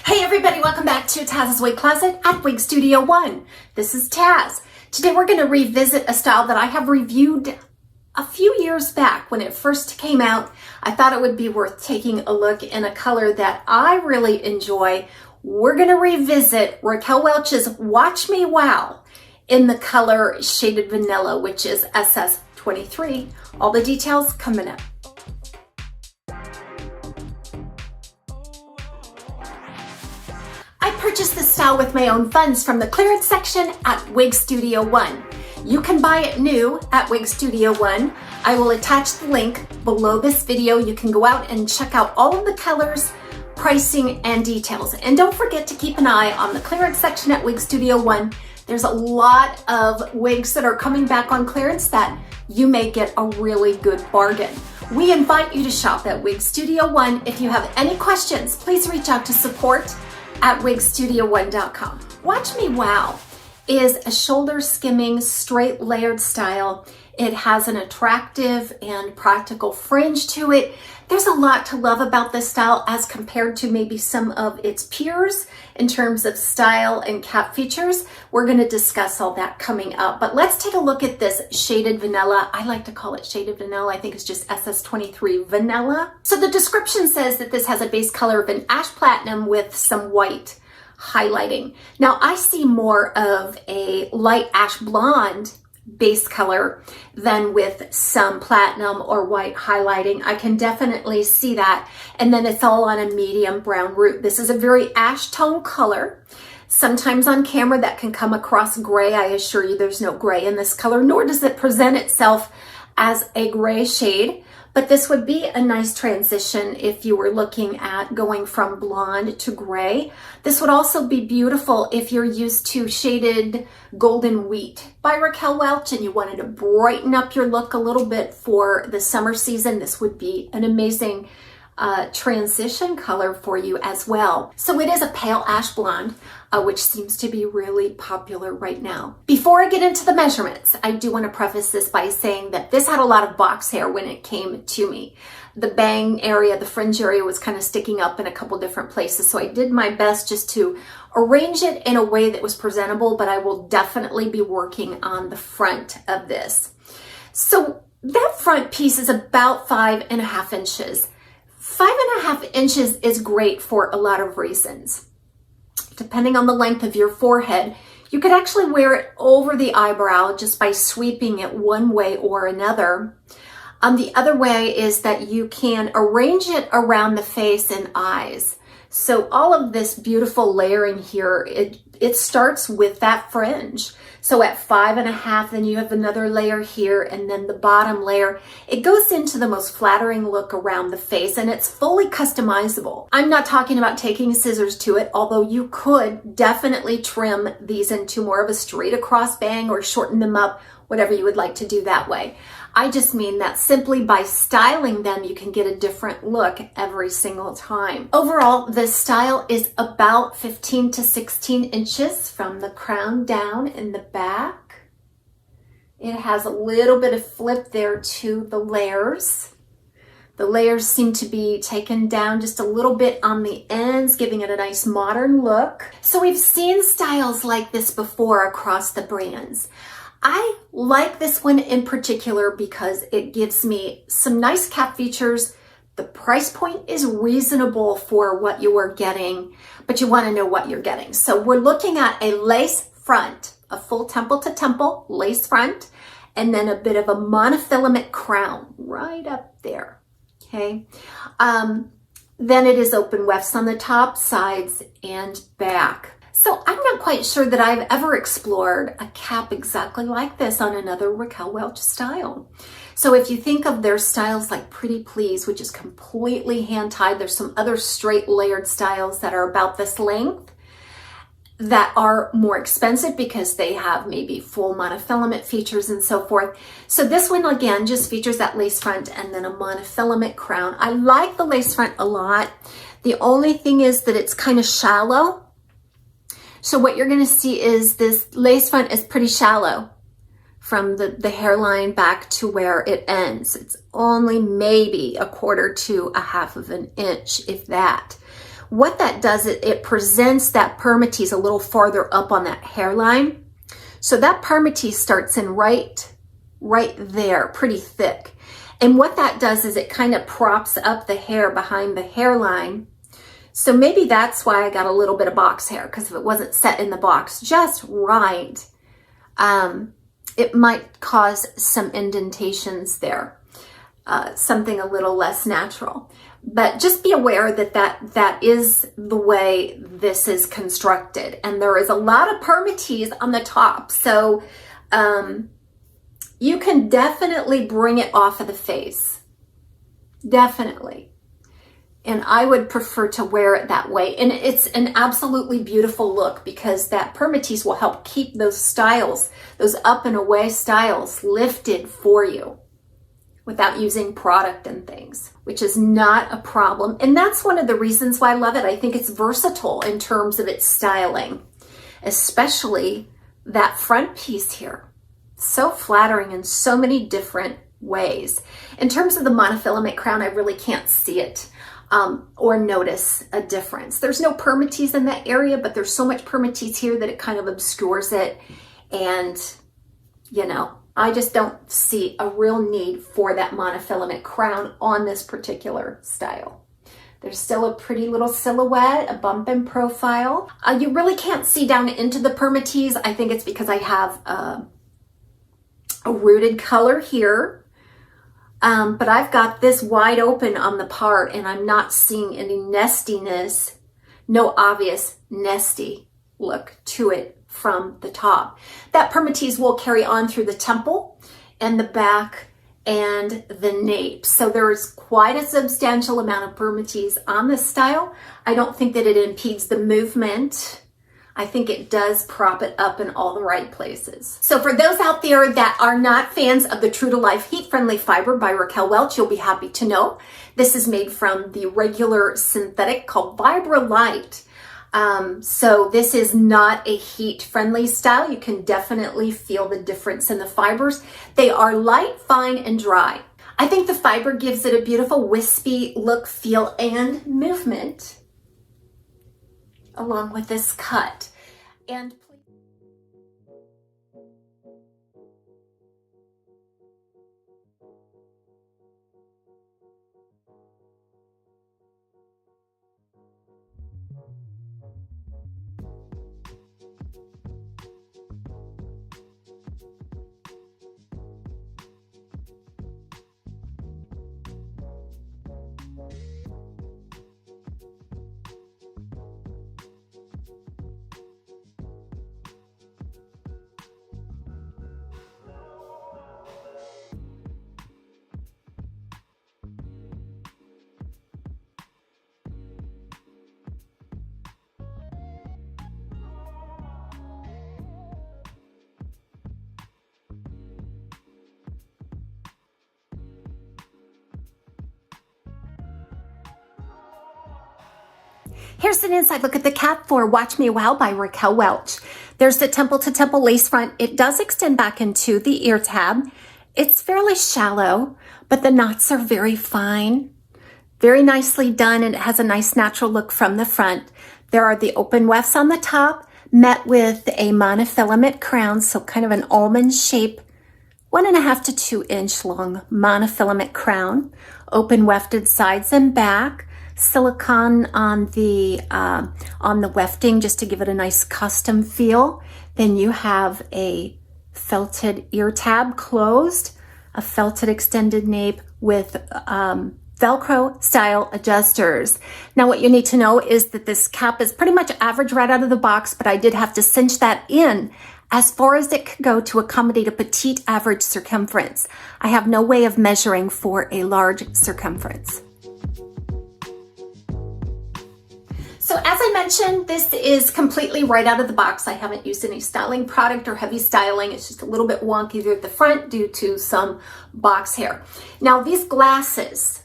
Hey everybody, welcome back to Taz's Wig Closet at Wig Studio One. This is Taz. Today we're going to revisit a style that I have reviewed a few years back when it first came out. I thought it would be worth taking a look in a color that I really enjoy. We're going to revisit Raquel Welch's Watch Me Wow in the color Shaded Vanilla, which is SS23. All the details coming up. I purchased this style with my own funds from the clearance section at Wig Studio One. You can buy it new at Wig Studio One. I will attach the link below this video. You can go out and check out all of the colors, pricing, and details. And don't forget to keep an eye on the clearance section at Wig Studio One. There's a lot of wigs that are coming back on clearance that you may get a really good bargain. We invite you to shop at Wig Studio One. If you have any questions, please reach out to support at wigstudio1.com. Watch Me Wow is a shoulder skimming, straight layered style. It has an attractive and practical fringe to it. There's a lot to love about this style as compared to maybe some of its peers in terms of style and cap features. We're going to discuss all that coming up, but let's take a look at this Shaded Vanilla. I like to call it Shaded Vanilla. I think it's just SS23 Vanilla. So the description says that this has a base color of an ash platinum with some white highlighting. Now I see more of a light ash blonde base color than with some platinum or white highlighting. I can definitely see that. And then it's all on a medium brown root. This is a very ash tone color. Sometimes on camera that can come across gray. I assure you there's no gray in this color, nor does it present itself as a gray shade. But this would be a nice transition if you were looking at going from blonde to gray. This would also be beautiful if you're used to shaded golden wheat by Raquel Welch and you wanted to brighten up your look a little bit for the summer season. This would be an amazing transition color for you as well. So it is a pale ash blonde, which seems to be really popular right now. Before I get into the measurements, I do want to preface this by saying that this had a lot of box hair when it came to me. The bang area, the fringe area was kind of sticking up in a couple different places. So I did my best just to arrange it in a way that was presentable, but I will definitely be working on the front of this. So that front piece is about 5.5 inches. 5.5 inches is great for a lot of reasons. Depending on the length of your forehead, you could actually wear it over the eyebrow just by sweeping it one way or another. The other way is that you can arrange it around the face and eyes. So all of this beautiful layering here, it starts with that fringe. So at 5.5, then you have another layer here, and then the bottom layer. It goes into the most flattering look around the face, and it's fully customizable. I'm not talking about taking scissors to it, although you could definitely trim these into more of a straight across bang or shorten them up, whatever you would like to do that way. I just mean that simply by styling them, you can get a different look every single time. Overall, this style is about 15 to 16 inches from the crown down in the back. It has a little bit of flip there to the layers. The layers seem to be taken down just a little bit on the ends, giving it a nice modern look. So we've seen styles like this before across the brands. I like this one in particular because it gives me some nice cap features. The price point is reasonable for what you are getting, but you want to know what you're getting. So we're looking at a lace front, a full temple to temple lace front, and then a bit of a monofilament crown right up there. Okay. Then it is open wefts on the top, sides, and back. So I'm not quite sure that I've ever explored a cap exactly like this on another Raquel Welch style. So if you think of their styles like Pretty Please, which is completely hand-tied, there's some other straight layered styles that are about this length that are more expensive because they have maybe full monofilament features and so forth. So this one, again, just features that lace front and then a monofilament crown. I like the lace front a lot. The only thing is that it's kind of shallow. So what you're going to see is this lace front is pretty shallow from the hairline back to where it ends. It's only maybe 1/4 to 1/2 of an inch, if that. What that does, it presents that permatease a little farther up on that hairline. So that permatease starts in right there, pretty thick. And what that does is it kind of props up the hair behind the hairline. So maybe that's why I got a little bit of box hair, because if it wasn't set in the box just right, it might cause some indentations there, something a little less natural. But just be aware that that is the way this is constructed. And there is a lot of permatease on the top. So you can definitely bring it off of the face. Definitely. And I would prefer to wear it that way. And it's an absolutely beautiful look, because that permatease will help keep those styles, those up and away styles, lifted for you without using product and things, which is not a problem. And that's one of the reasons why I love it. I think it's versatile in terms of its styling, especially that front piece here. So flattering in so many different ways. In terms of the monofilament crown, I really can't see it or notice a difference. There's no permatease in that area, but there's so much permatease here that it kind of obscures it. And, you know, I just don't see a real need for that monofilament crown on this particular style. There's still a pretty little silhouette, a bump in profile. You really can't see down into the permatease. I think it's because I have a rooted color here, but I've got this wide open on the part, and I'm not seeing any nestiness, no obvious nesty look to it from the top. That permatease will carry on through the temple and the back and the nape. So there's quite a substantial amount of permatease on this style. I don't think that it impedes the movement. I think it does prop it up in all the right places. So for those out there that are not fans of the True to Life Heat Friendly Fiber by Raquel Welch, you'll be happy to know this is made from the regular synthetic called Vibra Light. So this is not a heat friendly style. You can definitely feel the difference in the fibers. They are light, fine, and dry. I think the fiber gives it a beautiful wispy look, feel, and movement along with this cut. And here's an inside look at the cap for Watch Me Wow by Raquel Welch. There's the temple to temple lace front. It does extend back into the ear tab. It's fairly shallow, but the knots are very fine, very nicely done, and it has a nice natural look from the front. There are the open wefts on the top, met with a monofilament crown, so kind of an almond shape, 1.5 to 2 inch long monofilament crown, open wefted sides and back, silicone on the wefting just to give it a nice custom feel. Then you have a felted ear tab closed, a felted extended nape with Velcro style adjusters. Now what you need to know is that this cap is pretty much average right out of the box, but I did have to cinch that in as far as it could go to accommodate a petite average circumference. I have no way of measuring for a large circumference. So as I mentioned, this is completely right out of the box. I haven't used any styling product or heavy styling. It's just a little bit wonky here at the front due to some box hair. Now these glasses,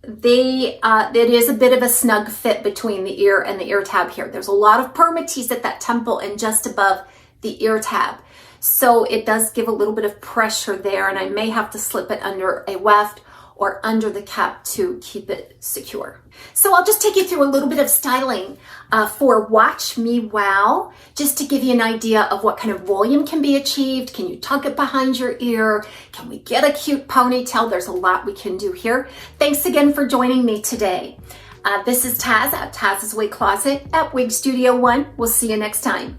it is a bit of a snug fit between the ear and the ear tab here. There's a lot of permatease at that temple and just above the ear tab. So it does give a little bit of pressure there, and I may have to slip it under a weft or under the cap to keep it secure. So I'll just take you through a little bit of styling for Watch Me Wow, just to give you an idea of what kind of volume can be achieved. Can you tuck it behind your ear? Can we get a cute ponytail? There's a lot we can do here. Thanks again for joining me today. This is Taz at Taz's Wig Closet at Wig Studio One. We'll see you next time.